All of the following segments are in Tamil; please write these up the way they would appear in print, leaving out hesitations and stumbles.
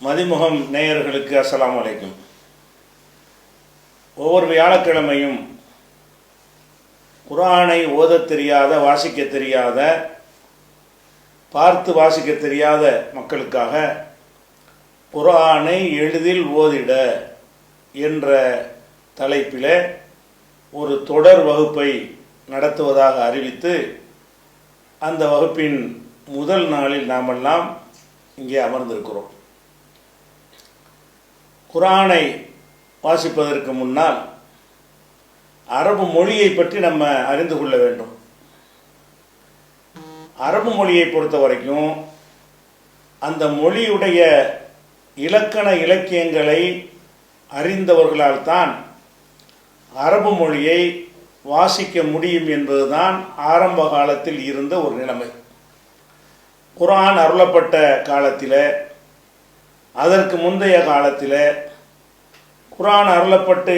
மதிமுகம் நேயர்களுக்கு அஸ்ஸலாமு அலைக்கும். ஒவ்வொரு வியாழக்கிழமையும் குர்ஆனை ஓதத் தெரியாத, வாசிக்க தெரியாத, பார்த்து வாசிக்க தெரியாத மக்களுக்காக குர்ஆனை எளிதில் ஓதிட என்ற தலைப்பில் ஒரு தொடர் வகுப்பை நடத்துவதாக அறிவித்து அந்த வகுப்பின் முதல் நாளில் நாமெல்லாம் இங்கே அமர்ந்திருக்கிறோம். குர்ஆனை வாசிப்பதற்கு முன்னால் அரபு மொழியை பற்றி நம்ம அறிந்து கொள்ள வேண்டும். அரபு மொழியை பொறுத்த வரைக்கும் அந்த மொழியுடைய இலக்கண இலக்கியங்களை அறிந்தவர்களால் தான் அரபு மொழியை வாசிக்க முடியும் என்பதுதான் ஆரம்ப காலத்தில் இருந்த ஒரு நிலைமை. குர்ஆன் அருளப்பட்ட காலத்தில், அதற்கு முந்தைய காலத்தில், குர்ஆன் அருளப்பட்டு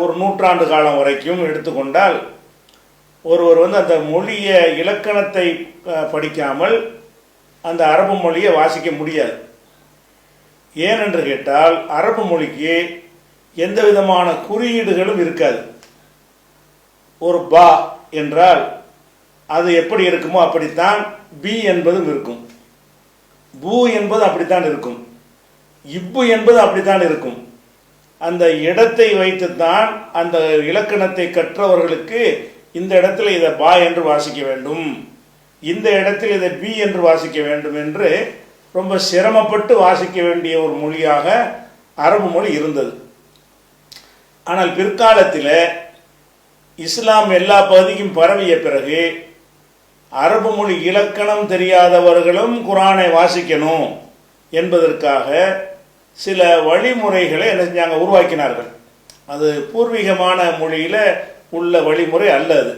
ஒரு நூற்றாண்டு காலம் வரைக்கும் எடுத்துக்கொண்டால் ஒருவர் அந்த மொழிய இலக்கணத்தை படிக்காமல் அந்த அரபு மொழியை வாசிக்க முடியாது. ஏனென்று கேட்டால் அரபு மொழிக்கு எந்த விதமான குறியீடுகளும் இருக்காது. ஒரு பா என்றால் அது எப்படி இருக்குமோ அப்படித்தான் பி என்பதும் இருக்கும். பூ என்பது அப்படித்தான் இருக்கும். இப்பு என்பது அப்படித்தான் இருக்கும். அந்த இடத்தை வைத்துத்தான் அந்த இலக்கணத்தை கற்றவர்களுக்கு இந்த இடத்துல இதை பா என்று வாசிக்க வேண்டும், இந்த இடத்தில் இதை பி என்று வாசிக்க வேண்டும் என்று ரொம்ப சிரமப்பட்டு வாசிக்க வேண்டிய ஒரு மொழியாக அரபு மொழி இருந்தது. ஆனால் பிற்காலத்தில் இஸ்லாம் எல்லா பகுதிக்கும் பரவிய பிறகு அரபு மொழி இலக்கணம் தெரியாதவர்களும் குர்ஆனை வாசிக்கணும் என்பதற்காக சில வழிமுறைகளை என்ன செஞ்சாங்க, உருவாக்கினார்கள். அது பூர்வீகமான மொழியில் உள்ள வழிமுறை அல்ல. அது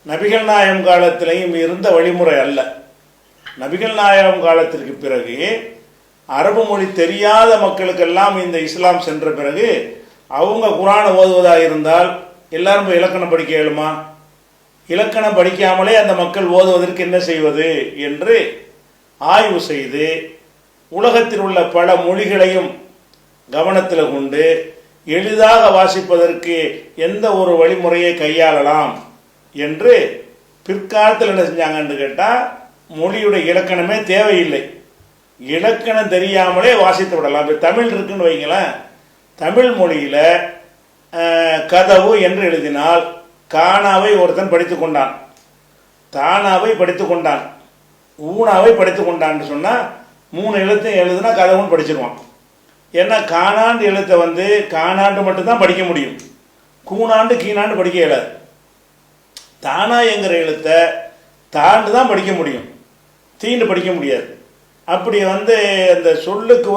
நபிகள் நாயகம் காலத்திலையும் இருந்த வழிமுறை அல்ல. நபிகள் நாயகம் காலத்திற்கு பிறகு அரபு மொழி தெரியாத மக்களுக்கெல்லாம் இந்த இஸ்லாம் சென்ற பிறகு அவங்க குர்ஆனை ஓதுவதாக இருந்தால் எல்லாரும் போய் இலக்கணம் படிக்க இயலுமா? இலக்கணம் படிக்காமலே அந்த மக்கள் ஓதுவதற்கு என்ன செய்வது என்று ஆய்வு செய்து உலகத்தில் உள்ள பல மொழிகளையும் கவனத்தில் கொண்டு எளிதாக வாசிப்பதற்கு எந்த ஒரு வழிமுறையை கையாளலாம் என்று பிற்காலத்தில் என்ன செஞ்சாங்கன்னு கேட்டால் மொழியுடைய இலக்கணமே தேவையில்லை, இலக்கணம் தெரியாமலே வாசித்து விடலாம். இப்போ தமிழ் இருக்குன்னு வைங்களேன், தமிழ் மொழியில் கதவு என்று எழுதினால் காணாவை ஒருத்தன் படித்து கொண்டான், தானாவை படித்து கொண்டான், ஊனாவை படித்து கொண்டான்னு சொன்னால் 3 எழுத்தையும் எழுதுனா கதவுன்னு படிச்சிருவான். ஏன்னா காணாண்டு எழுத்தை காணாண்டு மட்டும்தான் படிக்க முடியும், கூணாண்டு கீணாண்டு படிக்க இயலாது. தானா என்கிற எழுத்தை தாண்டு தான் படிக்க முடியும், தீண்டு படிக்க முடியாது. அப்படி அந்த சொல்லுக்கு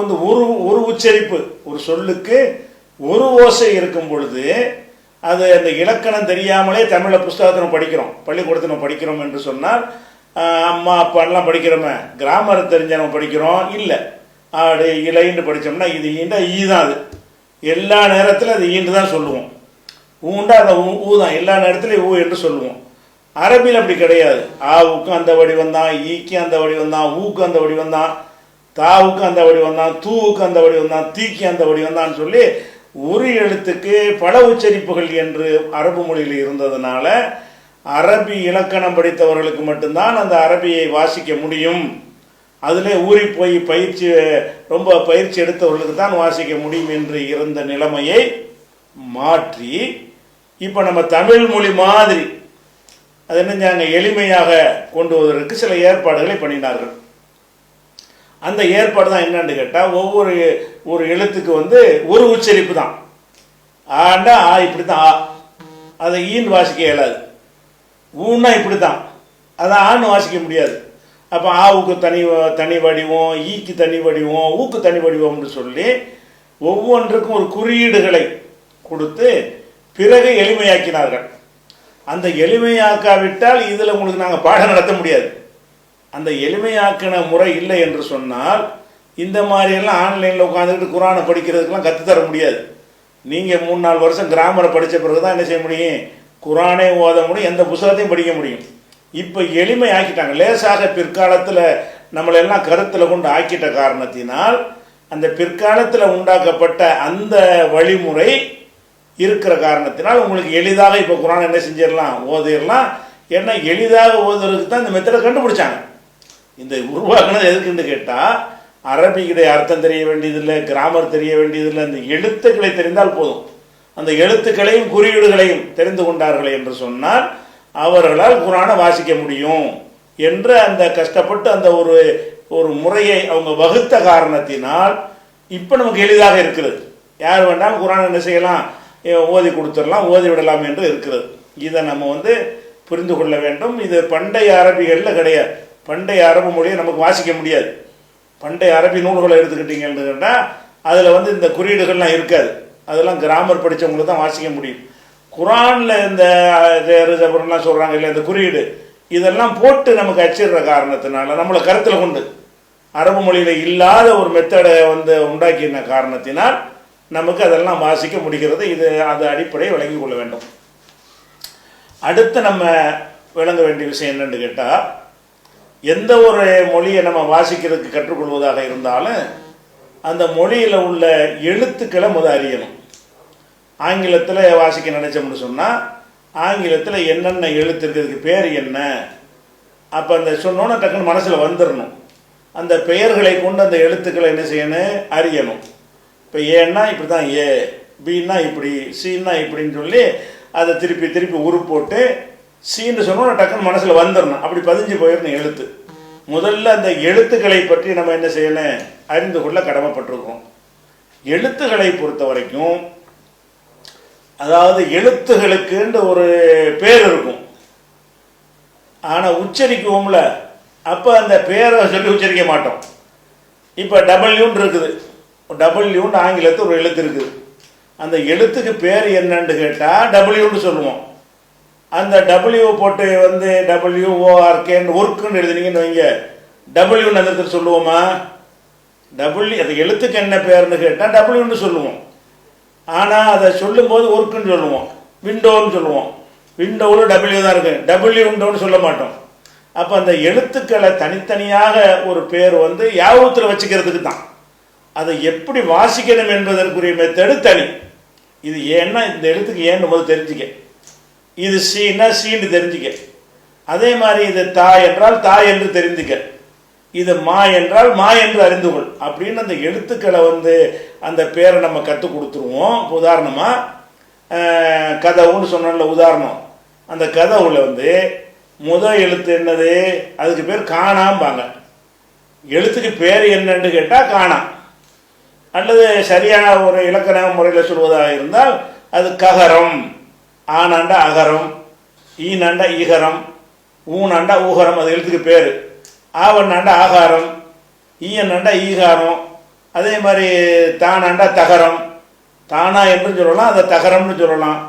ஒரு உச்சரிப்பு, ஒரு சொல்லுக்கு ஒரு ஓசை இருக்கும் பொழுது அது அந்த இலக்கணம் தெரியாமலே தமிழை புஸ்தகத்தை நம்ம படிக்கிறோம், பள்ளிக்கூடத்தை நம்ம படிக்கிறோம் என்று சொன்னால் அம்மா அப்பாலாம் படிக்கிறோமே, கிராமர் தெரிஞ்ச நம்ம படிக்கிறோம் இல்லை. ஆடு இலைன்னு படித்தோம்னா இது ஈண்டா ஈ தான். அது எல்லா நேரத்தில் அது ஈண்டு தான் சொல்லுவோம். ஊண்டா அந்த ஊ தான் எல்லா நேரத்துலையும் ஊ என்று சொல்லுவோம். அரபியில் அப்படி கிடையாது. ஆவுக்கும் அந்த வடிவம் தான், ஈக்கு அந்த வடிவம் தான், ஊக்கு அந்த வடிவம் தான், தாவுக்கு அந்த வடிவம் தான், தூவுக்கு அந்த வடிவம் தான், தீக்கு அந்த வடிவம் தான் சொல்லி ஒரு எழுத்துக்கு பல உச்சரிப்புகள் என்று அரபு மொழியில் இருந்ததுனால அரபி இலக்கணம் படித்தவர்களுக்கு மட்டும்தான் அந்த அரபியை வாசிக்க முடியும். அதிலே ஊறி போய் ரொம்ப பயிற்சி எடுத்தவர்களுக்கு தான் வாசிக்க முடியும் என்று இருந்த நிலைமையை மாற்றி இப்போ நம்ம தமிழ் மொழி மாதிரி அது என்னஞ்சாங்க எளிமையாக கொண்டு வருவதற்கு சில ஏற்பாடுகளை பண்ணினார்கள். அந்த ஏற்பாடு தான் என்னன்னு கேட்டால் ஒரு எழுத்துக்கு ஒரு உச்சரிப்பு தான். ஆண்டா ஆ இப்படி தான் ஆ, அதை ஈன்னு வாசிக்க இயலாது. ஊன்னா இப்படி தான், அதை ஆன்னு வாசிக்க முடியாது. அப்போ ஆவுக்கு தனி வடிவம், ஈக்கு தனி வடிவம், ஊக்கு தனி வடிவம்னு சொல்லி ஒவ்வொன்றுக்கும் ஒரு குறியீடுகளை கொடுத்து பிறகு எளிமையாக்கினார்கள். அந்த எளிமையாக்காவிட்டால் இதில் உங்களுக்கு நாங்கள் பாடம் நடத்த முடியாது. அந்த எளிமையாக்கின முறை இல்லை என்று சொன்னால் இந்த மாதிரியெல்லாம் ஆன்லைனில் உட்காந்துக்கிட்டு குர்ஆனை படிக்கிறதுக்கெல்லாம் கற்றுத்தர முடியாது. நீங்கள் 3-4 வருஷம் கிராமரை படித்த பிறகு தான் என்ன செய்ய முடியும், குர்ஆனே ஓத முடியும், எந்த புத்தகத்தையும் படிக்க முடியும். இப்போ எளிமை ஆக்கிட்டாங்க, லேசாக பிற்காலத்தில் நம்மளெல்லாம் கருத்தில் கொண்டு ஆக்கிட்ட காரணத்தினால் அந்த பிற்காலத்தில் உண்டாக்கப்பட்ட அந்த வழிமுறை இருக்கிற காரணத்தினால் உங்களுக்கு எளிதாக இப்போ குரான் என்ன செஞ்சிடலாம், ஓதிடலாம். ஏன்னா எளிதாக ஓதுறதுக்கு தான் இந்த மெத்தடை கண்டுபிடிச்சாங்க. இந்த உருவாக்குனது எதுக்குன்னு கேட்டால், அரபிக்குடைய அர்த்தம் தெரிய வேண்டியதில்லை, கிராமர் தெரிய வேண்டியதில்லை, அந்த எழுத்துக்களை தெரிந்தால் போதும். அந்த எழுத்துக்களையும் குறியீடுகளையும் தெரிந்து கொண்டார்கள் என்று சொன்னால் அவர்களால் குரானை வாசிக்க முடியும் என்று அந்த கஷ்டப்பட்டு அந்த ஒரு முறையை அவங்க வகுத்த காரணத்தினால் இப்போ நமக்கு எளிதாக இருக்கிறது. யார் வேண்டாலும் குரான் என்ன செய்யலாம், ஓதி கொடுத்துடலாம், ஓதி விடலாம் என்று இருக்கிறது. இதை நம்ம புரிந்து கொள்ள வேண்டும். இது பண்டைய அரபிகளில் கிடையாது. பண்டைய அரபு மொழியை நமக்கு வாசிக்க முடியாது. பண்டைய அரபி நூல்களை எடுத்துக்கிட்டீங்கன்னு கேட்டால் அதில் இந்த குறியீடுகள்லாம் இருக்காது. அதெல்லாம் கிராமர் படித்தவங்களுக்கு தான் வாசிக்க முடியும். குரானில் இந்த ஜபர்லாம் சொல்கிறாங்க இல்லை, இந்த குறியீடு இதெல்லாம் போட்டு நமக்கு அச்சிடுற காரணத்தினால, நம்மளை கருத்தில் கொண்டு அரபு மொழியில் இல்லாத ஒரு மெத்தடை உண்டாக்கின காரணத்தினால் நமக்கு அதெல்லாம் வாசிக்க முடிகிறது. இது அது அடிப்படையை விளங்கி கொள்ள வேண்டும். அடுத்து நம்ம விளங்க வேண்டிய விஷயம் என்னன்னு கேட்டால், எந்த ஒரு மொழியை நம்ம வாசிக்கிறதுக்கு கற்றுக்கொள்வதாக இருந்தாலும் அந்த மொழியில் உள்ள எழுத்துக்களை அறியணும். ஆங்கிலத்தில் வாசிக்க நினைச்சோம்னு சொன்னால் ஆங்கிலத்தில் என்னென்ன எழுத்து இருக்கிறதுக்கு பேர் என்ன, அப்போ அந்த சொன்னோன்னா டக்குன்னு மனசில் வந்துடணும். அந்த பெயர்களை கொண்டு அந்த எழுத்துக்களை என்ன செய்யணும், அறியணும். இப்போ ஏன்னா இப்படி தான் ஏ, பின்னா இப்படி, சின்னா இப்படின்னு சொல்லி அதை திருப்பி திருப்பி உருப்போட்டு சீன்னு சொன்னோன்னா டக்குன்னு மனசில் வந்துடணும். அப்படி பதிஞ்சு போயிடணும் எழுத்து. முதல்ல அந்த எழுத்துக்களை பற்றி நம்ம என்ன செய்யணும், அறிந்து கொள்ள கடமைப்பட்டிருக்கோம். எழுத்துக்களை பொறுத்த வரைக்கும், அதாவது எழுத்துகளுக்குன்ற ஒரு பேர் இருக்கும், ஆனால் உச்சரிக்குவோம்ல, அப்போ அந்த பேரை சொல்லி உச்சரிக்க மாட்டோம். இப்போ டபிள்யூன்னு இருக்குது, டபிள்யூன்னு ஆங்கிலத்தில் ஒரு எழுத்து இருக்குது. அந்த எழுத்துக்கு பேர் என்னன்னு கேட்டால் டபிள்யூன்னு சொல்லுவோம். அந்த டபிள்யூ போட்டு WORKன்னு ஒர்க்குன்னு எழுதுனீங்கன்னு வைங்க, டபிள்யூன்னு அந்த இடத்துல சொல்லுவோமா? டபிள்யூ அந்த எழுத்துக்கு என்ன பேர்னு கேட்டால் டபிள்யூன்னு சொல்லுவோம். ஆனால் அதை சொல்லும்போது ஒர்க்குன்னு சொல்லுவோம், விண்டோன்னு சொல்லுவோம். விண்டோவில் டபிள்யூ தான் இருக்கு, டபிள்யூ விண்டோன்னு சொல்ல மாட்டோம். அப்போ அந்த எழுத்துக்களை தனித்தனியாக ஒரு பேர் யாபகத்தில் வச்சுக்கிறதுக்கு தான். அதை எப்படி வாசிக்கணும் என்பதற்குரிய மெத்தடு தனி. இது ஏன்னா இந்த எழுத்துக்கு ஏன்னு போது தெரிஞ்சுக்க, இது சீனா சீன்னு தெரிஞ்சுக்க. அதே மாதிரி இது தா என்றால் தா என்று தெரிஞ்சுக்க, இது மா என்றால் மா என்று அறிந்து கொள். அப்படின்னு அந்த எழுத்துக்களை அந்த பேரை நம்ம கற்றுக் கொடுத்துருவோம். உதாரணமாக கதவுன்னு சொன்னோம்ல, உதாரணம். அந்த கதவுல முதல் எழுத்து என்னது, அதுக்கு பேர் காணாம்பாங்க. எழுத்துக்கு பேர் என்னன்னு கேட்டால் காணா. அல்லது சரியான ஒரு இலக்கண முறையில் சொல்வதாக இருந்தால் அது ககரம். ஆனாண்டா அகரம், ஈனாண்டா ஈகரம், ஊனாண்டா ஊகரம், அது எழுத்துக்கு பேர். ஆவண்ணாண்டா ஆகாரம், ஈயன்னாண்டா ஈகாரம். அதே மாதிரி தானாண்டா தகரம், தானா என்று சொல்லலாம், அதை தகரம்னு சொல்லலாம்.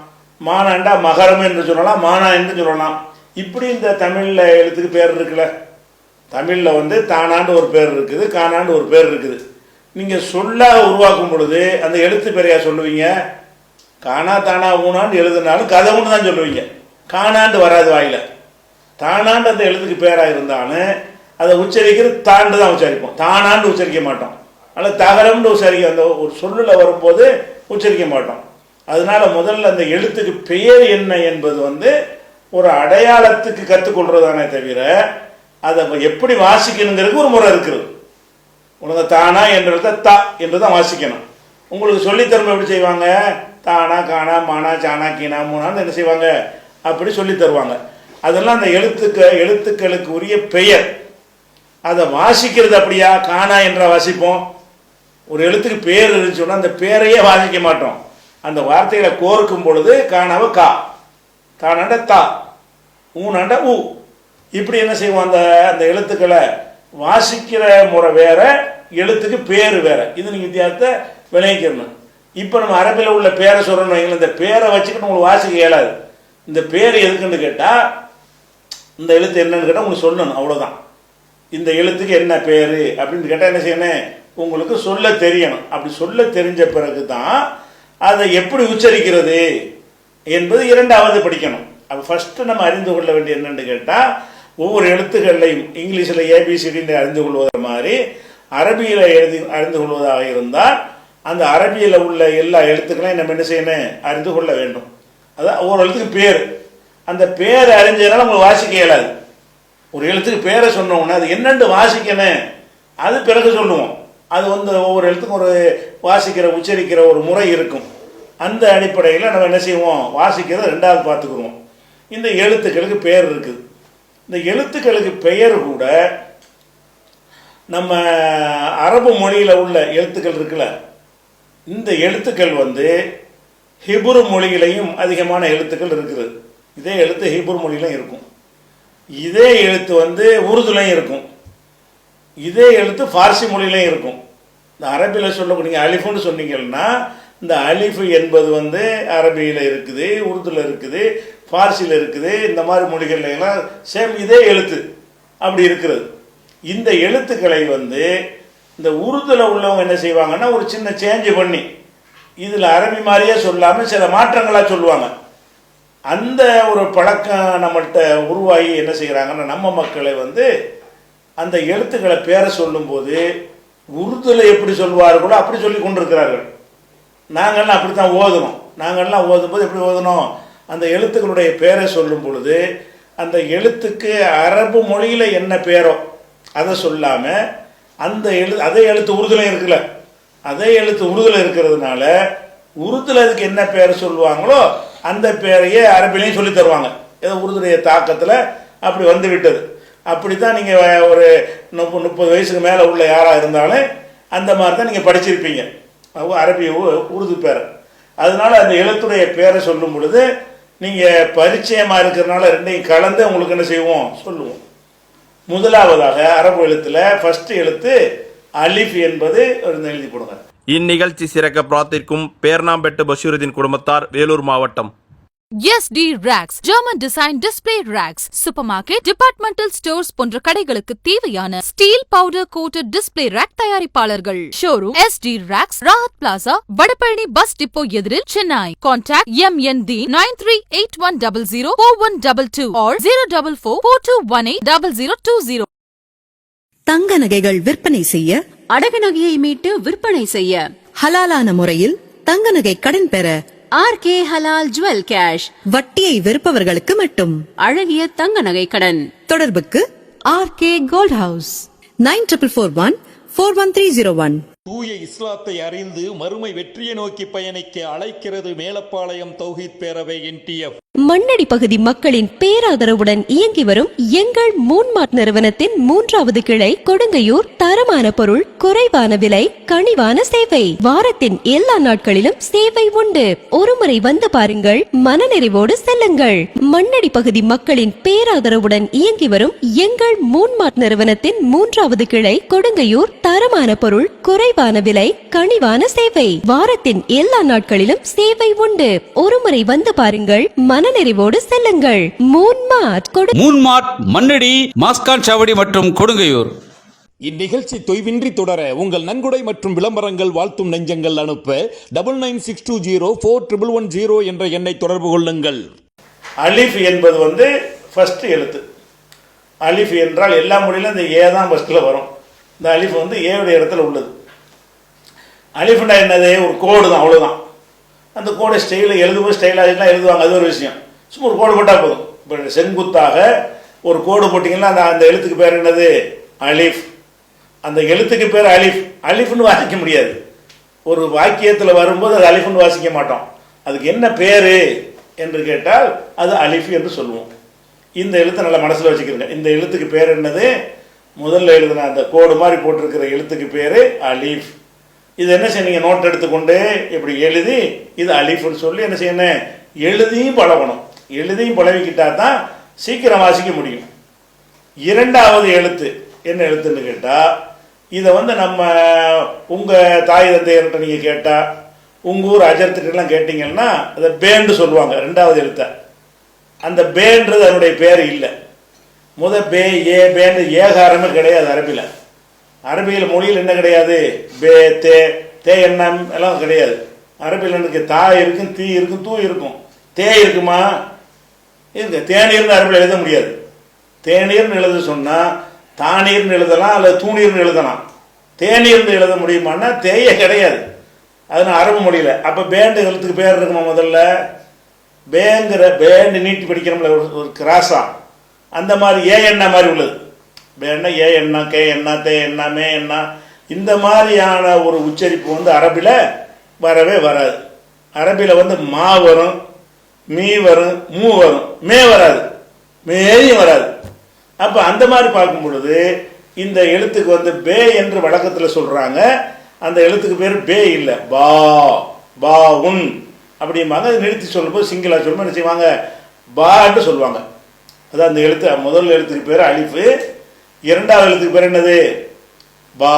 மானாண்டா மகரம் என்று சொல்லலாம், மானா என்று சொல்லலாம். இப்படி இந்த தமிழில் எழுத்துக்கு பேர் இருக்குல்ல, தமிழில் தானாண்டு ஒரு பேர் இருக்குது, காணாண்டு ஒரு பேர் இருக்குது. நீங்கள் சொல்லாக உருவாக்கும் பொழுது அந்த எழுத்து பேரையா சொல்லுவீங்க? காணா தானா ஊனாண்டு எழுதுனாலும் கதவுன்னு தான் சொல்லுவீங்க, காணாண்டு வராது வாயில். தானாண்டு அந்த எழுத்துக்கு பேராக இருந்தாலும் அதை உச்சரிக்கிறது தாண்டு தான் உச்சரிப்போம், தானாண்டு உச்சரிக்க மாட்டோம். அல்லது தகரம்னு உச்சரிக்க அந்த ஒரு சொல்லில் வரும்போது உச்சரிக்க மாட்டோம். அதனால முதல்ல அந்த எழுத்துக்கு பெயர் என்ன என்பது ஒரு அடையாளத்துக்கு கற்றுக்கொள்றதானே தவிர அதை எப்படி வாசிக்கணுங்கிறதுக்கு ஒரு முறை இருக்குது. உனக்கு தானா என்றத தா என்று தான் வாசிக்கணும். உங்களுக்கு சொல்லித்தரும் எப்படி செய்வாங்க, தானா காணா மானா சானா கீனா மூணான்னு என்ன செய்வாங்க, அப்படி சொல்லி தருவாங்க. அதெல்லாம் அந்த எழுத்துக்களுக்கு உரிய பெயர். அதை வாசிக்கிறது அப்படியா, காணா என்ற வாசிப்போம். ஒரு எழுத்துக்கு பேர் இருந்துச்சுன்னா அந்த பேரையே வாசிக்க மாட்டோம். அந்த வார்த்தைகளை கோர்க்கும் பொழுது காணாவை கா, தானாண்ட தா, ஊனாண்ட ஊ, இப்படி என்ன செய்வோம், அந்த எழுத்துக்களை வாசிக்கிற முறை வேற, எழுத்துக்கு பேர் வேற. இது நீங்கள் வித்தியாசத்தை விளைவிக்கணும். இப்போ நம்ம அரபியில் உள்ள பேரை சொல்கிறோம், இந்த பேரை வச்சுக்கிட்டு உங்களுக்கு வாசிக்க இயலாது. இந்த பேர் எதுக்குன்னு கேட்டால், இந்த எழுத்து என்னன்னு கேட்டால் உங்களுக்கு சொல்லணும், அவ்வளோதான். இந்த எழுத்துக்கு என்ன பேர் அப்படின்னு கேட்டால் என்ன செய்யணும், உங்களுக்கு சொல்ல தெரியணும். அப்படி சொல்ல தெரிஞ்ச பிறகு தான் அதை எப்படி உச்சரிக்கிறது என்பது இரண்டாவது படிக்கணும். அப்போ ஃபஸ்ட்டு நம்ம அறிந்து கொள்ள வேண்டிய என்னென்னு கேட்டால், ஒவ்வொரு எழுத்துக்களையும் இங்கிலீஷில் ஏபிசிடின்னு அறிந்து கொள்வது மாதிரி அரபியில் அறிந்து கொள்வதாக இருந்தால் அந்த அரபியில் உள்ள எல்லா எழுத்துக்களையும் நம்ம என்ன செய்யணும், அறிந்து கொள்ள வேண்டும். அதான் ஒவ்வொரு எழுத்துக்கு பேர். அந்த பேர் அறிஞ்சதுனால உங்களுக்கு வாசிக்க இயலாது. ஒரு எழுத்துக்கு பேரை சொன்னோம்னா அது என்னென்று வாசிக்கணும் அது பிறகு சொல்லுவோம். அது ஒவ்வொரு எழுத்துக்கும் ஒரு வாசிக்கிற உச்சரிக்கிற ஒரு முறை இருக்கும். அந்த அடிப்படையில் நம்ம என்ன செய்வோம், வாசிக்கிறத ரெண்டாவது பார்த்துக்குருவோம். இந்த எழுத்துக்களுக்கு பெயர் இருக்குது. இந்த எழுத்துக்களுக்கு பெயர் கூட நம்ம அரபு மொழியில் உள்ள எழுத்துக்கள் இருக்குல்ல, இந்த எழுத்துக்கள் ஹிப்ரு மொழியிலையும் அதிகமான எழுத்துக்கள் இருக்குது. இதே எழுத்து ஹிப்ரு மொழியிலும் இருக்கும். இதே எழுத்து உருதுலையும் இருக்கும். இதே எழுத்து ஃபார்சி மொழியிலையும் இருக்கும். இந்த அரபியில் சொல்லக்கூடிய அலிஃபுன்னு சொன்னீங்கன்னா இந்த அலிஃபு என்பது அரபியில் இருக்குது, உருதுல இருக்குது, ஃபார்சியில் இருக்குது. இந்த மாதிரி மொழிகள்ல எல்லாம் சேம் இதே எழுத்து அப்படி இருக்கிறது. இந்த எழுத்துக்களை இந்த உருதுல உள்ளவங்க என்ன செய்வாங்கன்னா ஒரு சின்ன சேஞ்ச் பண்ணி இதில் அரபி மாதிரியே சொல்லாமல் சில மாற்றங்களாக சொல்லுவாங்க. அந்த ஒரு பழக்கம் நம்மள்கிட்ட உருவாகி என்ன செய்கிறாங்கன்னா நம்ம மக்களை அந்த எழுத்துக்களை பேரை சொல்லும்போது உருதுல எப்படி சொல்வார்களோ அப்படி சொல்லி கொண்டிருக்கிறார்கள். நாங்கள்லாம் அப்படி தான் ஓதணும். நாங்கள்லாம் ஓதும்போது எப்படி ஓதணும், அந்த எழுத்துக்களுடைய பேரை சொல்லும் பொழுது அந்த எழுத்துக்கு அரபு மொழியில் என்ன பேரோ அதை சொல்லாமல் அதே எழுத்து உருதுலையும் இருக்குல்ல, அதே எழுத்து உருதுல இருக்கிறதுனால உருதுல அதுக்கு என்ன பேர் சொல்லுவாங்களோ அந்த பேரையே அரபிலையும் சொல்லி தருவாங்க. ஏதோ உருதுடைய தாக்கத்தில் அப்படி வந்து விட்டது. அப்படி தான் நீங்கள் ஒரு 30 வயசுக்கு மேலே உள்ள யாராக இருந்தாலும் அந்த மாதிரி தான் நீங்கள் படிச்சிருப்பீங்க அரபி உருது பேரை. அதனால அந்த எழுத்துடைய பேரை சொல்லும் பொழுது நீங்கள் பரிச்சயமாக இருக்கிறதுனால ரெண்டையும் கலந்து உங்களுக்கு என்ன செய்வோம் சொல்லுவோம். முதலாவதாக அரபு எழுத்தில் ஃபர்ஸ்ட் எழுத்து அலிஃப் என்பது எழுதி போடுங்க. இந்நிகழ்ச்சி சிறக்க பிரார்த்திக்கும் பேர்ணாம்பெட்டு பஷீருதீன் குடும்பத்தார், வேலூர் மாவட்டம். SD Racks, German Design Display Racks, Supermarket, Departmental Stores போன்ற கடைகளுக்கு தேவையான steel powder coated display rack தயாரிப்பாளர்கள். Showroom SD Racks, Rahat plaza, Vadapalani bus depot எதிரில், சென்னை. Contact MND 9381004122 or 04442180020. தங்க நகைகள் விற்பனை செய்ய, அடகு நகையை மீட்டு விற்பனை செய்ய, ஹலாலான முறையில் தங்க நகை கடன் பெற RK ஹலால் ஜுவல் கேஷ். வட்டியை வெறுப்பவர்களுக்கு மட்டும் அழகிய தங்க நகை கடன். தொடர்புக்கு RK கோல்ட் ஹவுஸ் 9441411301. தூய இஸ்லாத்தை அறிந்து மறுமை வெற்றியை நோக்கி பயணிக்க அழைக்கிறது மேலப்பாளையம் தௌஹீத் பேரவை NTF. மண்ணடி பகுதி மக்களின் பேராதரவுடன் இயங்கி வரும் எங்கள் மூன்மார்ட் நிறுவனத்தின் 3வது கிளை கொடுங்கையூர். தரமான பொருள், குறைவான விலை, கனிவான சேவை. வாரத்தின் எல்லா நாட்களிலும் சேவை உண்டு. ஒருமுறை வந்து பாருங்கள், மனநிறைவோடு செல்லுங்கள். மண்ணடி பகுதி மக்களின் பேராதரவுடன் இயங்கி வரும் எங்கள் மூன்மார்ட் நிறுவனத்தின் 3வது கிளை கொடுங்கையூர். தரமான பொருள், குறைவான விலை, கனிவான சேவை. வாரத்தின் எல்லா நாட்களிலும் சேவை உண்டு. ஒருமுறை வந்து பாருங்கள், மனநிறைவோடு செல்லுங்கள். மூன்மார்ட் மண்ணடி, மாஸ்கான் சாவடி மற்றும் கொடுங்கையூர். இந்நிகழ்ச்சி தொய்வின்றி தொடர உங்கள் நன்கொடை மற்றும் விளம்பரங்கள் வாழ்த்தும் நெஞ்சங்கள் அனுப்ப 9962041110 என்ற எண்ணை தொடர்பு கொள்ளுங்கள். அலிஃப் என்பது ஃபர்ஸ்ட் எழுத்து. அலிஃப் என்றால் எல்லா மொழியிலும் இந்த ஏ தான் ஃபர்ஸ்ட்ல வரும். இந்த அலிஃப் ஏவுடைய இடத்துல உள்ளது. அலிஃப்னா என்னது, ஒரு கோடு தான், அவ்வளோதான். அந்த கோடை ஸ்டைலில் எழுதும்போது ஸ்டைலாக எழுதுவாங்க, அது ஒரு விஷயம். சும்மா ஒரு கோடு போட்டால் போதும். இப்போ செங்குத்தாக ஒரு கோடு போட்டிங்கன்னா அந்த எழுத்துக்கு பேர் என்னது, அலிஃப். அந்த எழுத்துக்கு பேர் அலிஃப். அலிஃப்னு வாசிக்க முடியாது. ஒரு வாக்கியத்தில் வரும்போது அது அலிஃப்னு வாசிக்க மாட்டோம். அதுக்கு என்ன பேர் என்று கேட்டால் அது அலிஃப் என்று சொல்லுவோம். இந்த எழுத்தை நல்லா மனசில் வச்சுக்கிறேங்க. இந்த எழுத்துக்கு பேர் என்னது, முதல்ல எழுதுன அந்த கோடு மாதிரி போட்டிருக்கிற எழுத்துக்கு பேர் அலிஃப். இது என்ன செய்ய, நோட் எடுத்துக்கொண்டு இப்படி எழுதி இது அலிஃப்னு சொல்லி என்ன செய்யணும், எழுதியும் பழகணும். எழுதியும் பழகிக்கிட்டா தான் சீக்கிரம் வாசிக்க முடியும். இரண்டாவது எழுத்து என்ன எழுத்துன்னு கேட்டால் இதை நம்ம உங்கள் தாய் தந்தையர்கிட்ட நீங்கள் கேட்டால், உங்கள் ஊர் அஜர்த்துக்கெல்லாம் கேட்டிங்கன்னா அதை பேண்டு சொல்லுவாங்க. ரெண்டாவது எழுத்தை அந்த பேன்றது அதனுடைய பேர் இல்லை. பே ஏ பேண்டு ஏகாரமே கிடையாது அரபியில். அரபியில் மொழியில் என்ன கிடையாது, பே தே தே எண்ணம் எல்லாம் கிடையாது. அரபியில் எனக்கு தா இருக்கும், தீ இருக்கும், தூ இருக்கும். தே இருக்குமா, இருக்கு. தேநீர்னு அரபியில் எழுத முடியாது. தேநீர்னு எழுத சொன்னால் தானீர்னு எழுதலாம், அல்லது தூணீர்னு எழுதலாம். தேனிருந்து எழுத முடியுமான்னா தேய கிடையாது, அது அரபு மொழியில். அப்போ பேண்டு எழுத்துக்கு பேர் இருக்குமா? முதல்ல பேங்கிற பேண்டு நீட்டி படிக்கிறோம்ல ஒரு கிராஸா, அந்த மாதிரி ஏ என்ன மாதிரி உள்ளது. பேண்டா ஏ என்ன, கே என்ன, தே என்ன, மே என்ன, இந்த மாதிரியான ஒரு உச்சரிப்பு வந்து அரபியில் வரவே வராது. அரபியில் வந்து மா வரும், மீ வரும், மூ வரும், மே வராது, மேயும் வராது. அப்போ அந்த மாதிரி பார்க்கும் பொழுது இந்த எழுத்துக்கு வந்து பே என்று வழக்கத்தில் சொல்கிறாங்க. அந்த எழுத்துக்கு பேர் பே இல்லை, பா, பா உன் அப்படிம்பாங்க. அது நிறுத்தி சொல்லும்போது சிங்கிளாக சொல்லும்போது என்ன செய்வாங்க? பான்னு சொல்லுவாங்க. அதான் அந்த எழுத்து முதல் எழுத்துக்கு பேர் அலிஃபு, இரண்டாவது எழுத்துக்கு பேர் என்னது? பா.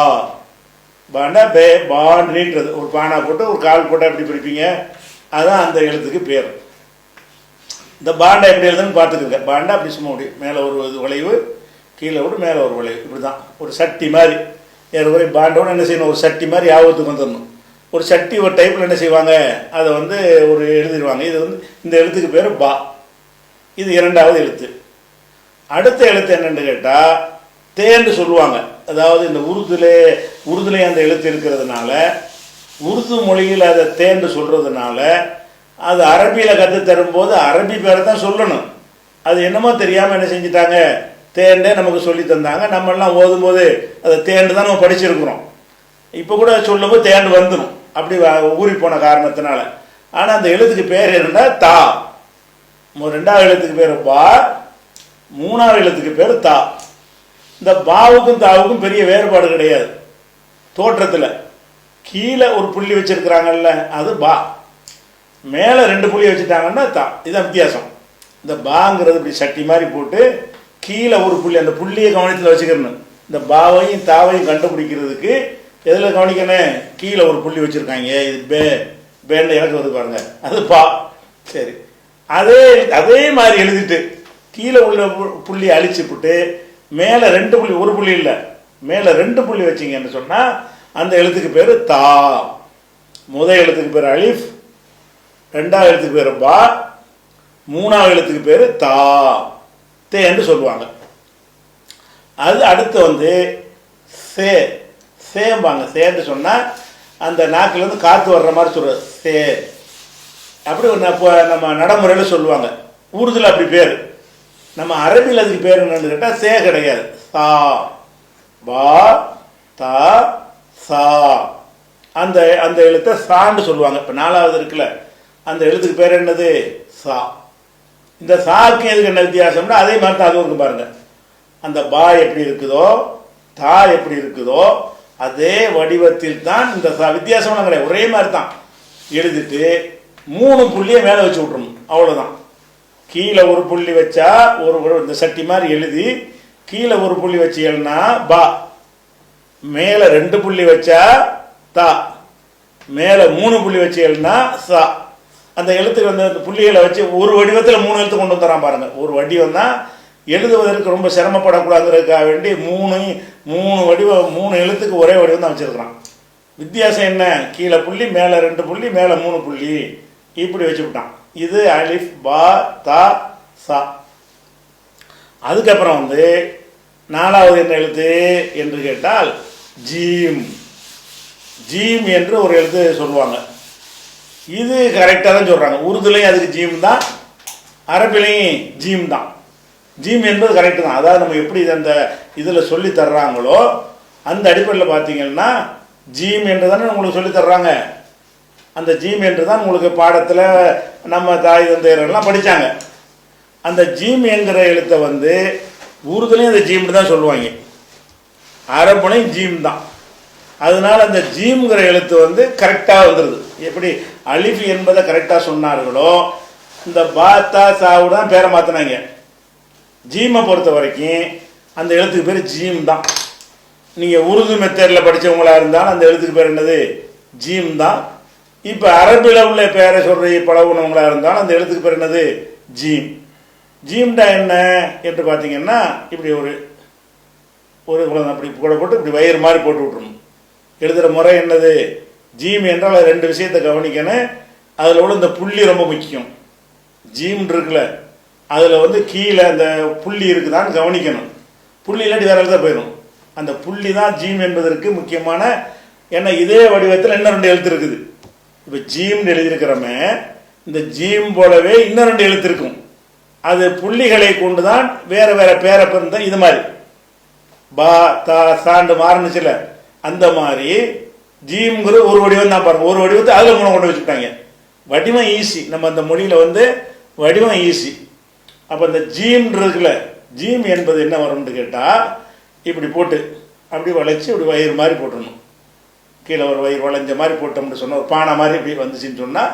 பாண்டா பே, பான்னு நீட்டுறது. ஒரு பானா போட்டு ஒரு கால் போட்டால் எப்படி பிடிப்பீங்க, அதுதான் அந்த எழுத்துக்கு பேர். இந்த பாண்டா எப்படி எழுதுன்னு பார்த்துக்குங்க. பாண்டா அப்படி சும்மா முடியும், மேலே ஒரு வளைவு, கீழே விட மேலே ஒரு வளைவு, இப்படி தான் ஒரு சட்டி மாதிரி. ஏற்கனவே பாண்டோட என்ன செய்யணும்? ஒரு சட்டி மாதிரி ஆபத்துக்கு வந்துடணும். ஒரு சட்டி ஒரு டைப்பில் என்ன செய்வாங்க? அதை வந்து ஒரு எழுதிடுவாங்க. இது வந்து இந்த எழுத்துக்கு பேர் பா. இது இரண்டாவது எழுத்து. அடுத்த எழுத்து என்னென்னு கேட்டால் தேன்னு சொல்லுவாங்க. அதாவது இந்த உருதுலே அந்த எழுத்து இருக்கிறதுனால, உருது மொழியில் அதை தேன்னு சொல்கிறதுனால, அது அரபியில் கற்று தரும்போது அரபி பேரை தான் சொல்லணும். அது என்னமோ தெரியாமல் என்ன செஞ்சிட்டாங்க? தேண்டே நமக்கு சொல்லி தந்தாங்க. நம்மெல்லாம் ஓதும்போது அதை தேண்டு தான் நம்ம படிச்சிருக்கிறோம். இப்போ கூட சொல்லும்போது தேண்டு வந்துடும், அப்படி ஊறி போன காரணத்தினால. ஆனால் அந்த எழுத்துக்கு பேர் என்னன்னா தா. ரெண்டாவது எழுத்துக்கு பேர் பா, மூணாவது எழுத்துக்கு பேர் தா. இந்த பாவுக்கும் தாவுக்கும் பெரிய வேறுபாடு கிடையாது தோற்றத்தில். கீழே ஒரு புள்ளி வச்சிருக்கிறாங்கல்ல, அது பா. மேலே 2 புள்ளி வச்சுட்டாங்கன்னா தா. இதுதான் வித்தியாசம். இந்த பாங்கிறது இப்படி சட்டி மாதிரி போட்டு கீழே ஒரு புள்ளி, அந்த புள்ளியை கவனத்தில் வச்சுக்கணும். இந்த பாவையும் தாவையும் கண்டுபிடிக்கிறதுக்கு எதில் கவனிக்கணும்? கீழே ஒரு புள்ளி வச்சுருக்காங்க. இது பேண்டு எனக்கு வந்து பாருங்க, அது பா. சரி, அதே மாதிரி எழுதிட்டு கீழே உள்ள புள்ளி அழிச்சுப்புட்டு மேலே 2 புள்ளி, ஒரு புள்ளி இல்லை, மேலே 2 புள்ளி வச்சிங்கன்னு சொன்னால் அந்த எழுத்துக்கு பேர் தா. முதல் எழுத்துக்கு பேர் அலிஃப், ரெண்டாவது எழுத்துக்கு பேர் பா, மூணாவது எழுத்துக்கு பேர் தா, தே என்று சொல்லுவாங்க. அது அடுத்து வந்து சே, சேம்பாங்க. சேன்னு சொன்னால் அந்த நாக்கிலேருந்து காற்று வர்ற மாதிரி சொல்கிறது சே. அப்படி நம்ம நடைமுறையில் சொல்லுவாங்க. உருதுல அப்படி பேர். நம்ம அரபியில் அதுக்கு பேர் என்னன்னு கேட்டால் சே கிடையாது, சா. பா, தா, சா. அந்த அந்த எழுத்தை சான்னு சொல்லுவாங்க. இப்போ நாலாவது இருக்குல்ல, அந்த எழுத்துக்கு பேர் என்னது? சா. இந்த சாக்கு எதுக்கு என்ன வித்தியாசம்னா அதே மாதிரி தான் அதுவும் இருக்கு பாருங்க. அந்த பா எப்படி இருக்குதோ, தா எப்படி இருக்குதோ, அதே வடிவத்தில் தான் இந்த சா. வித்தியாசம்லாம் கிடையாது, ஒரே மாதிரி தான். எழுதிட்டு 3 புள்ளியை மேலே வச்சு விட்றணும், அவ்வளோதான். கீழே ஒரு புள்ளி வச்சா இந்த சட்டி மாதிரி எழுதி கீழே ஒரு புள்ளி வச்சு எழுனா பா, மேலே 2 புள்ளி வச்சா தா, மேலே 3 புள்ளி வச்சு எழுனா சா. அந்த எழுத்துக்கு வந்து அந்த புள்ளிகளை வச்சு ஒரு வடிவத்தில் 3 எழுத்து கொண்டு வந்துடுறான் பாருங்க. ஒரு வடிவம் தான் எழுதுவதற்கு ரொம்ப சிரமப்படக்கூடாதுங்கிறதுக்காக வேண்டி 3 வடிவம், 3 எழுத்துக்கு ஒரே வடிவம் தான் வச்சிருக்கிறான். வித்தியாசம் என்ன? கீழே புள்ளி, மேலே 2 புள்ளி, மேலே 3 புள்ளி, இப்படி வச்சு விட்டான். இது அலிஃப், பா, தா, சா. அதுக்கப்புறம் வந்து நாலாவது என்ன எழுத்து என்று கேட்டால் ஜீம். ஜீம் என்று ஒரு எழுத்து சொல்லுவாங்க. இது கரெக்டாக தான் சொல்கிறாங்க. உருதுலையும் அதுக்கு ஜீம் தான், அரபிலையும் ஜீம் தான். ஜீம் என்பது கரெக்டு தான். அதாவது நம்ம எப்படி அந்த இதில் சொல்லி தர்றாங்களோ அந்த அடிப்படையில் பார்த்தீங்கன்னா ஜீம் என்று தானே உங்களுக்கு சொல்லி தர்றாங்க. அந்த ஜீம் என்று தான் உங்களுக்கு பாடத்தில் நம்ம தாய் தந்தையர்கள்லாம் படித்தாங்க. அந்த ஜீம் என்கிற எழுத்தை வந்து உருதுலையும் அந்த ஜீம் தான் சொல்லுவாங்க, அரபுலையும் ஜீம் தான். அதனால அந்த ஜீம்ங்கிற எழுத்து வந்து கரெக்டாக வந்துடுது. எப்படி அலிஃப் என்பதை கரெக்டாக சொன்னார்களோ இந்த பாத்தா சாவு தான் பேரை மாற்றினாங்க. ஜீமை பொறுத்த வரைக்கும் அந்த எழுத்துக்கு பேர் ஜீம் தான். நீங்கள் உருது மெத்தடில் படித்தவங்களா இருந்தாலும் அந்த எழுத்துக்கு பேர் என்னது? ஜீம் தான். இப்போ அரபியில் உள்ள பேரை சொல்கிற பழகுனவங்களா இருந்தாலும் அந்த எழுத்துக்கு பேர் என்னது? ஜீம். ஜீம்டா என்ன என்று பார்த்தீங்கன்னா இப்படி ஒரு அப்படி கூட போட்டு இப்படி வயிறு மாதிரி போட்டு விட்டுருணும். எழுதுகிற முறை என்னது? ஜீம் என்றால் அது 2 விஷயத்தை கவனிக்கணும். அதில் உள்ள இந்த புள்ளி ரொம்ப முக்கியம். ஜீம் இருக்குல்ல, அதில் வந்து கீழே அந்த புள்ளி இருக்குதான்னு கவனிக்கணும். புள்ளி இல்லாட்டி வேற எழுத போயிடும். அந்த புள்ளி தான் ஜீம் என்பதற்கு முக்கியமான. ஏன்னா இதே வடிவத்தில் இன்னும் 2 எழுத்து இருக்குது. இப்போ ஜீம்னு எழுதியிருக்கிறோமே, இந்த ஜீம் போலவே இன்னும் 2 எழுத்து இருக்கும். அது புள்ளிகளை கொண்டு தான் வேற வேற பேரை பிறந்த இது மாதிரி பா தா சாண்டு மாறுனுச்சுல, அந்த மாதிரி ஜீம்ங்கிற ஒரு வடிவம் தான் பாருங்க. ஒரு வடிவத்தை அதில் கொண்டு வச்சுட்டாங்க. வடிவம் ஈஸி, நம்ம அந்த மொழியில் வந்து வடிவம் ஈஸி. அப்போ இந்த ஜீம் இருக்குல்ல, ஜீம் என்பது என்ன வரும்னு கேட்டால், இப்படி போட்டு அப்படி வளைச்சி இப்படி வயிறு மாதிரி போட்டுடணும். கீழே ஒரு வயிறு வளைஞ்ச மாதிரி போட்டோம்னு சொன்னால், ஒரு பானை மாதிரி இப்படி வந்துச்சுன்னு சொன்னால்,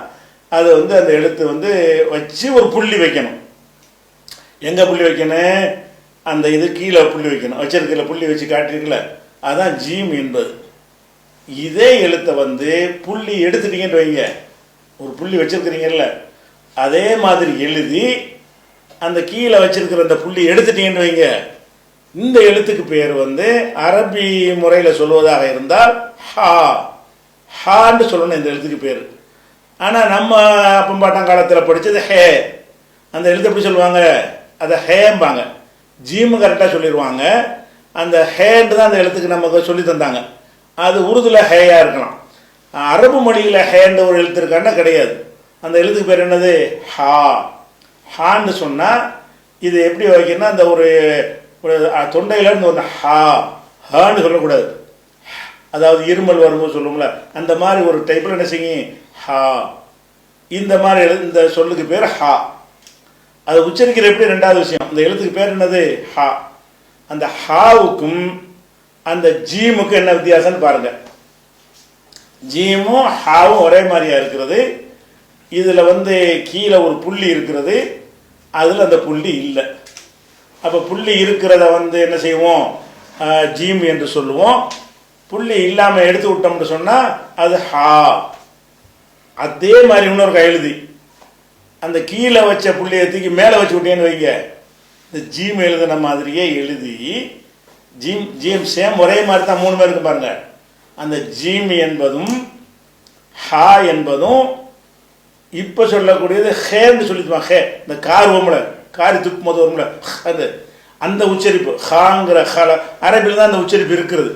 அது வந்து அந்த எழுத்து வந்து வச்சு ஒரு புள்ளி வைக்கணும். எங்கே புள்ளி வைக்கணும்? அந்த இது கீழே புள்ளி வைக்கணும். வச்சிருக்கல புள்ளி வச்சு காட்டிருக்கல, அதுதான் ஜீம் என்பது. இதே எழுத்தை வந்து புள்ளி எடுத்துட்டீங்கன்னு வைங்க, ஒரு புள்ளி வச்சிருக்கிறீங்கல்ல, அதே மாதிரி எழுதி அந்த கீழே வச்சிருக்கிற அந்த புள்ளி எடுத்துட்டீங்கன்னு வைங்க, இந்த எழுத்துக்கு பேர் வந்து அரபி முறையில் சொல்வதாக இருந்தால் ஹா, ஹான்னு சொல்லணும் இந்த எழுத்துக்கு பேர். ஆனால் நம்ம அப்பம்பாட்டம் காலத்தில் படித்தது ஹே. அந்த எழுத்து எப்படி சொல்லுவாங்க? அதை ஹேம்பாங்க. ஜீமு கரெக்டாக சொல்லிடுவாங்க. அந்த ஹேன்னு தான் அந்த எழுத்துக்கு நமக்கு சொல்லி தந்தாங்க. அது உருதுல ஹேயாக இருக்கலாம். அரபு மொழியில் ஹேன்ற ஒரு எழுத்து இருக்கான்னா கிடையாது. அந்த எழுத்துக்கு பேர் என்னது? ஹா. ஹான்னு சொன்னால் இது எப்படி வைக்கணும்னா, அந்த ஒரு தொண்டையிலேருந்து ஒரு ஹா ஹான்னு சொல்லக்கூடாது. அதாவது இருமல் வரும்போது சொல்லுவோம்ல, அந்த மாதிரி ஒரு டைப்பில் என்ன செய்யும்? ஹா. இந்த மாதிரி இந்த சொல்லுக்கு பேர் ஹா. அதை உச்சரிக்கிற எப்படி? 2வது விஷயம், அந்த எழுத்துக்கு பேர் என்னது? ஹா. அந்த ஹாவுக்கும் அந்த ஜீமுக்கும் என்ன வித்தியாசம்னு பாருங்க. ஜீமும் ஹாவும் ஒரே மாதிரியா இருக்கிறது. இதில் வந்து கீழே ஒரு புள்ளி இருக்கிறது, அதில் அந்த புள்ளி இல்லை. அப்போ புள்ளி இருக்கிறத வந்து என்ன செய்வோம்? ஜீம் என்று சொல்லுவோம். புள்ளி இல்லாமல் எடுத்து விட்டோம்னு சொன்னால் அது ஹா. அதே மாதிரி இன்னொரு கையெழுதி, அந்த கீழே வச்ச புள்ளியை தூக்கி மேலே வச்சு விட்டேன்னு வைங்க, இந்த ஜீம் எழுதுன மாதிரியே எழுதி ஜீம் ஜீம் சேம் ஒரே மாதிரி தான் 3 பேருக்கு பாருங்க. அந்த ஜீம் என்பதும் ஹா என்பதும் இப்போ சொல்லக்கூடியது ஹேன்னு சொல்லிடுவாங்க. ஹே, இந்த கார் ஓமல காரி துப்பும் போது வரும்ல, அது அந்த உச்சரிப்பு ஹாங்கிற ஹால அரபியில் தான் அந்த உச்சரிப்பு இருக்கிறது,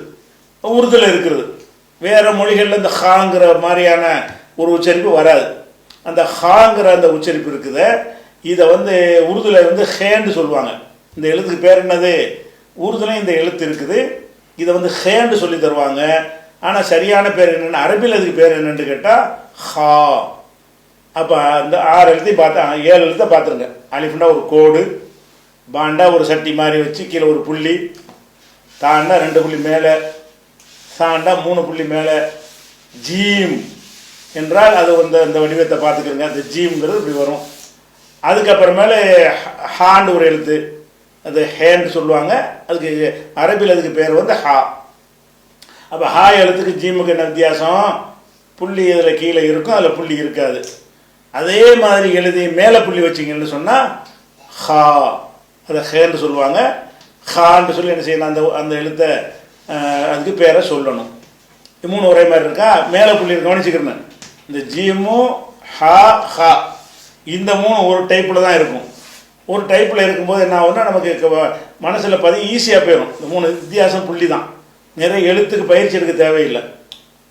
உருதுல இருக்கிறது. வேற மொழிகளில் இந்த ஹாங்கிற மாதிரியான ஒரு உச்சரிப்பு வராது. அந்த ஹாங்கிற அந்த உச்சரிப்பு இருக்குது. இதை வந்து உருதுல வந்து ஹேன்னு சொல்லுவாங்க. இந்த எழுத்துக்கு பேர் என்னது? உருதுலையும் இந்த எழுத்து இருக்குது. இதை வந்து ஹேன்னு சொல்லி தருவாங்க. ஆனால் சரியான பேர் என்னென்னு, அரபியில் அதுக்கு பேர் என்னென்னு கேட்டால் ஹா. அப்போ அந்த 6 எழுத்தையும் பார்த்தா 7 எழுத்தை பார்த்துருங்க. அலிஃப்னா ஒரு கோடு, பாண்டா ஒரு சட்டி மாதிரி வச்சு கீழே ஒரு புள்ளி, தாண்டா 2 புள்ளி மேலே, சாண்டா 3 புள்ளி மேலே. ஜீம் என்றால் அது வந்து அந்த வடிவத்தை பார்த்துக்கிறங்க. அந்த ஜீம்ங்கிறது இப்படி வரும். அதுக்கப்புறமேல ஹாண்டு ஒரு எழுத்து, அது ஹேன்னு சொல்லுவாங்க. அதுக்கு அரபியில் அதுக்கு பேர் வந்து ஹா. அப்போ ஹா எழுத்துக்கு ஜீமுக்கு என்ன வித்தியாசம்? புள்ளி இதில் கீழே இருக்கும், அதில் புள்ளி இருக்காது. அதே மாதிரி எழுதி மேலே புள்ளி வச்சிங்கன்னு சொன்னால் ஹா, அதை ஹேன்னு சொல்லுவாங்க. ஹான்னு சொல்லி என்ன செய்யணும்? அந்த அந்த எழுத்தை அதுக்கு பேரை சொல்லணும். 3 ஒரே மாதிரி இருக்கா? மேலே புள்ளி கவனிச்சுக்கிறேன். இந்த ஜீமும் ஹா ஹா இந்த 3 ஒரு டைப்பில் தான் இருக்கும். ஒரு டைப்பில் இருக்கும்போது என்ன ஆகும்னா, நமக்கு மனசில் ஈஸியாக போயிடும். இந்த 3 வித்தியாசம் புள்ளி தான். நிறைய எழுத்துக்கு பயிற்சி எடுக்க தேவையில்லை.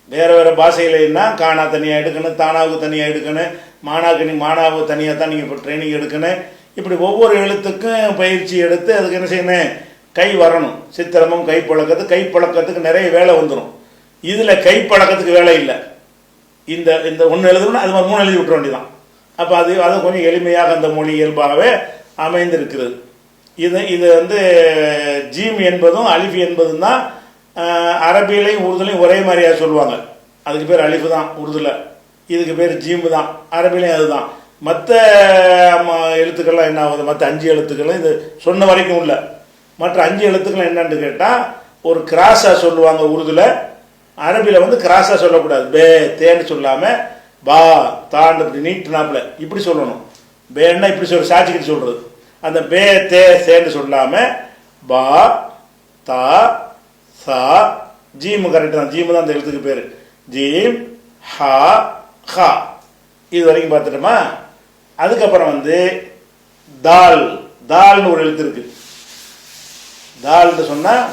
வேறு வேறு பாஷையிலன்னா காணா தனியாக எடுக்கணும், தானாவுக்கு தனியாக எடுக்கணும், மானாவுக்கு தனியாக தான் நீங்கள் இப்போ ட்ரைனிங் எடுக்கணும். இப்படி ஒவ்வொரு எழுத்துக்கும் பயிற்சி எடுத்து அதுக்கு என்ன செய்யணும்? கை வரணும். சித்திரமும் கைப்பழக்கத்துக்கு நிறைய வேலை வந்துடும். இதில் கைப்பழக்கத்துக்கு வேலை இல்லை. இந்த இந்த 1 எழுதணும்னா அது மாதிரி 3 எழுதி விட்டுற வேண்டியதான். அப்போ அது கொஞ்சம் எளிமையாக அந்த மொழி இயல்பாகவே அமைந்திருக்கிறது. இது வந்து ஜீம் என்பதும் அலிஃப் என்பதும் தான் அரபியிலையும் உருதுலையும் ஒரே மாதிரியாக சொல்லுவாங்க. அதுக்கு பேர் அலிஃபு தான் உருதுல, இதுக்கு பேர் ஜீம்பு தான் அரபிலையும். அதுதான். மற்ற எழுத்துக்கள்லாம் என்ன ஆகுது? மற்ற 5 எழுத்துக்களும் இது சொன்ன வரைக்கும் இல்லை. மற்ற 5 எழுத்துக்களும் என்னன்னு கேட்டால் ஒரு கிராஸாக சொல்லுவாங்க உருதுல. அரபியில் வந்து கிராஸாக சொல்லக்கூடாது. பே தேன்னு சொல்லாமல் பா தாண்டு இப்படி நீட்டுனாப்புல இப்படி சொல்லணும். பேன்னா இப்படி சாட்சிக்கிட்டு சொல்கிறது. அந்த பே தே சேன்னு சொல்லாமல் பா தா சா ஜீமு கரெக்டு தான். ஜீமு தான் அந்த எழுத்துக்கு பேர். ஜீம் ஹா ஹா இது வரைக்கும் பார்த்துட்டோமா? அதுக்கப்புறம் வந்து தால், தால்னு ஒரு எழுத்து இருக்கு. தால்னு சொன்னால்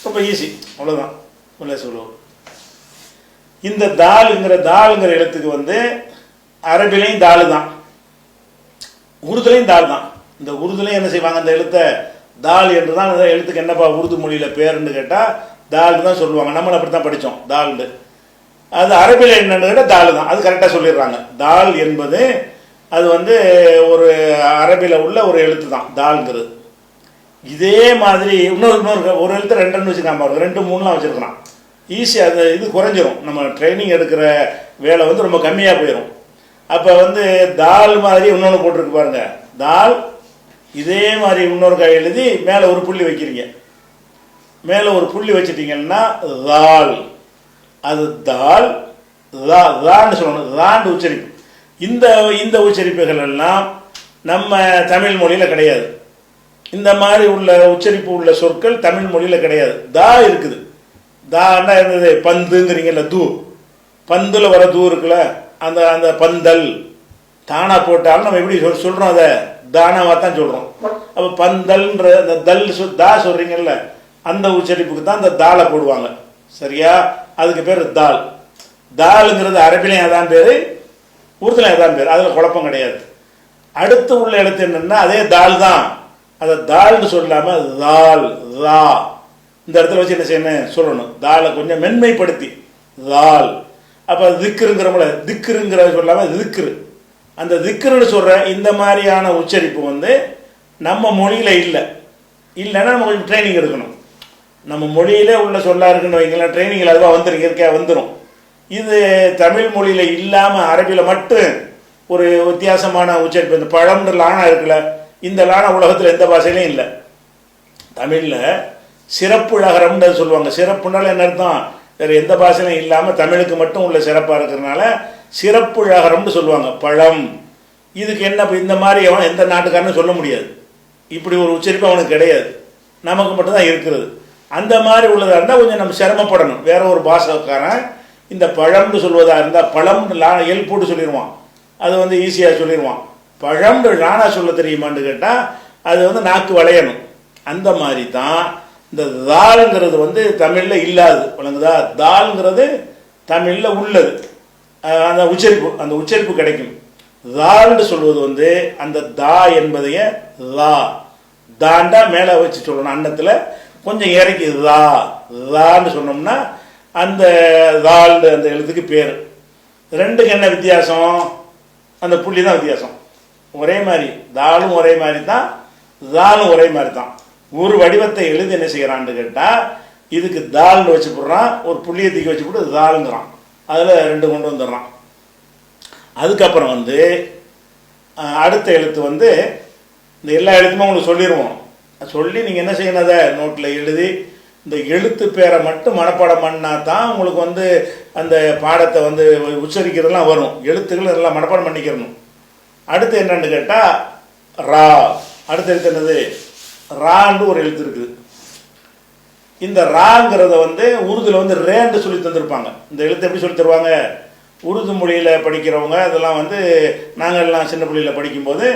ரொம்ப ஈஸி, அவ்வளோதான் உள்ள சொல்லுவோம். இந்த தாளுங்கிற எழுத்துக்கு வந்து அரபிலையும் தாலு தான், உருதுலையும் தால் தான். இந்த உருதுலையும் என்ன செய்வாங்க, அந்த எழுத்தை தால் என்று தான். அந்த எழுத்துக்கு என்னப்பா உருது மொழியில் பேருன்னு கேட்டால் தால்னு தான் சொல்லுவாங்க. நம்மளை அப்படி தான் படித்தோம் தால்னு. அது அரபியில் என்னன்னு கேட்டால் தால் தான். அது கரெக்டாக சொல்லிடுறாங்க. தால் என்பது அது வந்து ஒரு அரபியில் உள்ள ஒரு எழுத்து தான் தால்ங்கிறது. இதே மாதிரி இன்னொரு ஒரு எழுத்து ரெண்டு வச்சுருக்காம, 2 3 வச்சுருக்கிறான். ஈஸியாக அந்த இது குறைஞ்சிரும். நம்ம ட்ரைனிங் எடுக்கிற வேலை வந்து ரொம்ப கம்மியாக போயிடும். அப்போ வந்து தால் மாதிரி இன்னொன்று போட்டிருக்கு பாருங்க, தால். இதே மாதிரி இன்னொரு கை எழுதி மேலே ஒரு புள்ளி வைக்கிறீங்க. மேலே ஒரு புள்ளி வச்சுட்டீங்கன்னா தால். அது தால் தான்னு சொல்லணும், தாண்டு உச்சரிப்பு. இந்த உச்சரிப்புகள் எல்லாம் நம்ம தமிழ் மொழியில் கிடையாது. இந்த மாதிரி உள்ள உச்சரிப்பு உள்ள சொற்கள் தமிழ் மொழியில் கிடையாது. தா இருக்குது. தான்னா இருந்தது பந்துங்கிறீங்கல்ல, தூ, பந்துல வர தூ இருக்குல்ல, அந்த அந்த பந்தல் தானா போட்டாலும் நம்ம எப்படி சொல்றோம், அதை தானாவா தான் சொல்றோம். அப்போ பந்தல்ன்ற அந்த தல் தா சொல்றீங்கல்ல, அந்த உச்சரிப்புக்கு தான் அந்த தாளை போடுவாங்க. சரியா? அதுக்கு பேர் தால். தாளுங்கிறது அரபிலையும் அதான் பேரு, உருதுலையும் அதான் பேர். அதில் குழப்பம் கிடையாது. அடுத்து உள்ள எழுத்து என்னன்னா அதே தால் தான். அதை தால்னு சொல்லாம தால் தா இந்த இடத்துல வச்சு என்ன செய்யணும் சொல்லணும், தாலை கொஞ்சம் மென்மைப்படுத்தி தால். அப்போ திக்ருங்கிறோம்ல, திக்ருங்கிற சொல்லாம திக்ரு. அந்த திக்ருன்னு சொல்ற இந்த மாதிரியான உச்சரிப்பு வந்து நம்ம மொழியில இல்லைன்னா நம்ம கொஞ்சம் ட்ரைனிங் எடுக்கணும். நம்ம மொழியிலே உள்ள சொல்லா இருக்குன்னு வைங்களேன், ட்ரைனிங்கில் அதுவாக வந்துடும், இயற்கையாக வந்துடும். இது தமிழ் மொழியில இல்லாமல் அரபியில் மட்டும் ஒரு வித்தியாசமான உச்சரிப்பு. இந்த பழம்ன்ற லானா இருக்குல்ல, இந்த லானா உலகத்தில் எந்த பாஷையிலையும் இல்லை. தமிழில் சிறப்பு ழகரம்னு சொல்லுவாங்க. சிறப்புனால என்ன அர்த்தம், வேறு எந்த பாஷையிலும் இல்லாமல் தமிழுக்கு மட்டும் உள்ள சிறப்பாக இருக்கிறதுனால சிறப்பு ழகரம்னு சொல்லுவாங்க. பழம். இதுக்கு என்ன இந்த மாதிரி அவன் எந்த நாட்டுக்காரன்னு சொல்ல முடியாது. இப்படி ஒரு உச்சரிப்பு அவனுக்கு கிடையாது, நமக்கு மட்டும்தான் இருக்கிறது. அந்த மாதிரி உள்ளதாக இருந்தால் கொஞ்சம் நம்ம சிரமப்படணும். வேற ஒரு பாஷைக்காரன் இந்த பழம்னு சொல்வதாக இருந்தால் பழம் எல் போட்டு சொல்லிடுவான், அது வந்து ஈஸியாக சொல்லிடுவான். பழம் லானா சொல்ல தெரியுமான்னு கேட்டால் அது வந்து நாக்கு வளையணும். அந்த மாதிரி தான் இந்த தாளுங்கிறது வந்து தமிழில் இல்லாது, வழங்குதா? தாளுங்கிறது தமிழில் உள்ளது. அந்த உச்சரிப்பு கிடைக்கும். தால்னு சொல்வது வந்து அந்த தா என்பதைய தா தாண்டா மேலே வச்சு சொல்லணும். அன்னத்தில் கொஞ்சம் இறக்கி தான்னு சொன்னோம்னா அந்த தால் அந்த எழுத்துக்கு பேர். ரெண்டுக்கு என்ன வித்தியாசம்? அந்த புள்ளி தான் வித்தியாசம். ஒரே மாதிரி தாலும் ஒரே மாதிரி தான், தாலும் ஒரே மாதிரி தான். ஒரு வடிவத்தை எழுதி என்ன செய்யறான்னு கேட்டால் இதுக்கு தால்னு வச்சு போடுறான், ஒரு புள்ளியை தூக்கி வச்சு போட்டு தாளுங்கிறான். அதில் 2 கொண்டு வந்துடுறான். அதுக்கப்புறம் வந்து அடுத்த எழுத்து வந்து இந்த எல்லா எழுத்துமே உங்களுக்கு சொல்லிடுவோம். சொல்லி நீங்கள் என்ன செய்யணும், அதை நோட்டில் எழுதி இந்த எழுத்து பேரை மட்டும் மனப்பாடம் பண்ணால் தான் உங்களுக்கு வந்து அந்த பாடத்தை வந்து உச்சரிக்கிறதுலாம் வரும். எழுத்துக்கள் எல்லாம் மனப்பாடம் பண்ணிக்கிறணும். அடுத்து என்னன்னு கேட்டால் ரா. அடுத்த எழுத்து என்னது? ரான்னு ஒரு எழுத்து இருக்குது. இந்த ராங்கிறத வந்து உருதுல வந்து ரேன்னு சொல்லி தந்திருப்பாங்க. இந்த எழுத்து எப்படி சொல்லி தருவாங்க? உருது மொழியில் படிக்கிறவங்க அதெல்லாம் வந்து நாங்கள் எல்லாம் சின்ன பிள்ளையில் படிக்கும்போது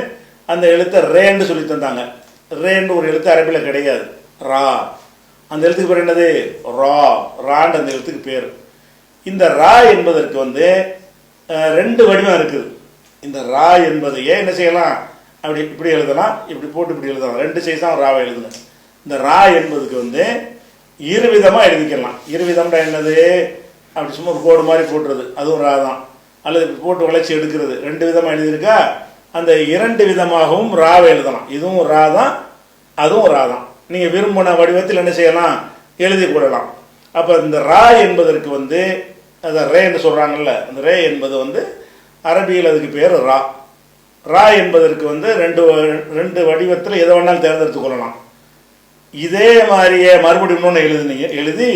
அந்த எழுத்தை ரேன்னு சொல்லி தந்தாங்க. ரேன்னு ஒரு எழுத்து அரபியில் கிடையாது, ரா. அந்த எழுத்துக்கு பேர் என்னது? ரா. ரான்னு அந்த எழுத்துக்கு பேர். இந்த ரா என்பதற்கு வந்து 2 வடிவம் இருக்குது. இந்த ரா என்பதையே என்ன செய்யலாம், அப்படி இப்படி எழுதலாம், இப்படி போட்டு இப்படி எழுதலாம். 2 சைஸ் தான் ராவை எழுதணும். இந்த ரா என்பதுக்கு வந்து 2 விதமாக எழுதிக்கலாம். 2 விதம்னா என்னது? அப்படி சும்மா ஒரு கோடு மாதிரி போட்டுறது, அதுவும் ரா தான். அல்லது இப்படி போட்டு வளைச்சி எடுக்கிறது, 2 விதமாக எழுதியிருக்கா. அந்த 2 விதமாகவும் ராவை எழுதலாம். இதுவும் ரா தான், அதுவும் ரா தான். நீங்கள் விரும்பின வடிவத்தில் என்ன செய்யலாம், எழுதி கொள்ளலாம். அப்போ இந்த ரா என்பதற்கு வந்து அதை ரேன்னு சொல்கிறாங்கல்ல, அந்த ரே என்பது வந்து அரபியில் அதுக்கு பேர் ரா. ரா என்பதற்கு வந்து 2 வடிவத்தில் எதை வேணாலும் தேர்ந்தெடுத்து கொள்ளலாம். இதே மாதிரியே மறுபடியும் இன்னொன்று எழுதி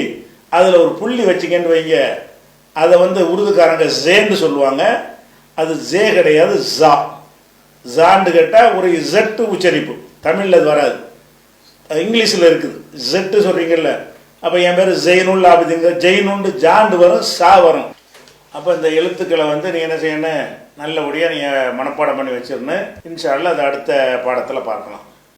அதில் ஒரு புள்ளி வச்சிங்கன்னு வைங்க, அதை வந்து உருதுக்காரங்க ஜேன்னு சொல்லுவாங்க. அது ஜே கிடையாது, ஜா. ஜான்னு கேட்டால் ஒரு இசட்டு உச்சரிப்பு. தமிழில் அது வராது, இங்கிலீஷில் இருக்குது. ஜெட்டு சொல்கிறீங்கல்ல, அப்போ என் பேர் ஜெயினுல் ஆபிதுங்க, ஜெயினுண்டு ஜாண்டு வரும், சா வரும். அப்போ இந்த எழுத்துக்களை வந்து நீங்கள் என்ன செய்யணும், நல்லபடியாக நீங்கள் மனப்பாடம் பண்ணி வச்சிடணும். இன்ஷா அல்லாஹ் அது அடுத்த பாடத்தில் பார்க்கலாம்.